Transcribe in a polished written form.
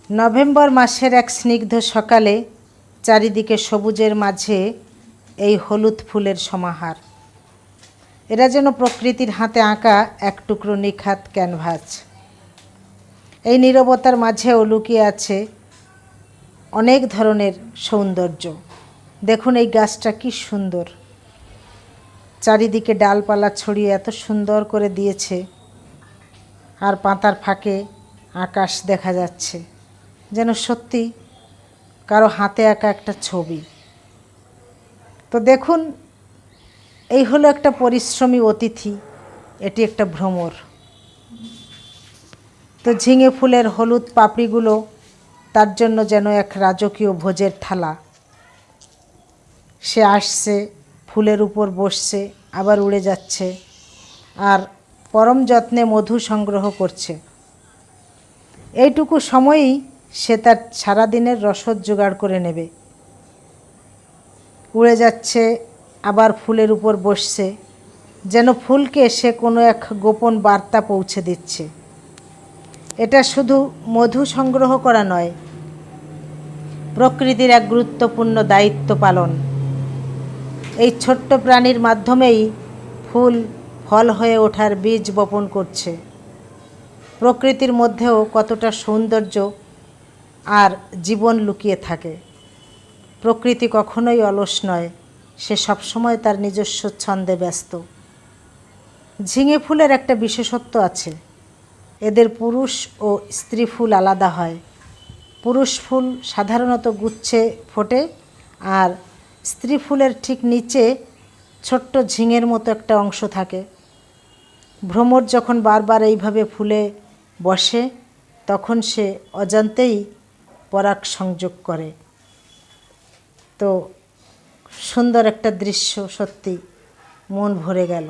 November মাসের এক স্নিগ্ধ সকালে চারিদিকে সবুজের মাঝে এই হলুদ ফুলের সমাহার। এরা যেন প্রকৃতির হাতে আঁকা এক টুকরো নিখাত ক্যানভাস। এই নীরবতার মাঝেও লুকিয়ে আছে অনেক ধরনের সৌন্দর্য। দেখুন এই গাছটা কি সুন্দর, চারিদিকে ডালপালা ছড়িয়ে এত সুন্দর করে দিয়েছে, আর পাতার ফাঁকে আকাশ দেখা যাচ্ছে, যেন সত্যি কারো হাতে আঁকা একটা ছবি। তো দেখুন, এই হলো একটা পরিশ্রমী অতিথি, এটি একটা ভ্রমর। তো ঝিঙে ফুলের হলুদ পাপড়িগুলো তার জন্য যেন এক রাজকীয় ভোজের থালা। সে আসছে, ফুলের উপর বসছে, আবার উড়ে যাচ্ছে, আর পরম যত্নে মধু সংগ্রহ করছে। এইটুকু সময়ই সে তার সারাদিনের রসদ জোগাড় করে নেবে। উড়ে যাচ্ছে, আবার ফুলের উপর বসছে, যেন ফুলকে সে কোনো এক গোপন বার্তা পৌঁছে দিচ্ছে। এটা শুধু মধু সংগ্রহ করা নয়, প্রকৃতির এক গুরুত্বপূর্ণ দায়িত্ব পালন। এই ছোট্ট প্রাণীর মাধ্যমেই ফুল ফল হয়ে ওঠার বীজ বপন করছে। প্রকৃতির মধ্যেও কতটা সৌন্দর্য আর জীবন লুকিয়ে থাকে। প্রকৃতি কখনোই অলস নয়, সে সবসময় তার নিজস্ব ছন্দে ব্যস্ত। ঝিঙে ফুলের একটা বিশেষত্ব আছে, এদের পুরুষ ও স্ত্রী ফুল আলাদা হয়। পুরুষ ফুল সাধারণত গুচ্ছে ফোটে, আর স্ত্রী ফুলের ঠিক নিচে ছোট্ট ঝিঙের মতো একটা অংশ থাকে। ভ্রমর যখন বারবার এইভাবে ফুলে বসে, তখন সে অজান্তেই পরাগ সংযোগ করে। তো সুন্দর একটা দৃশ্য, সত্যি মন ভরে গেল।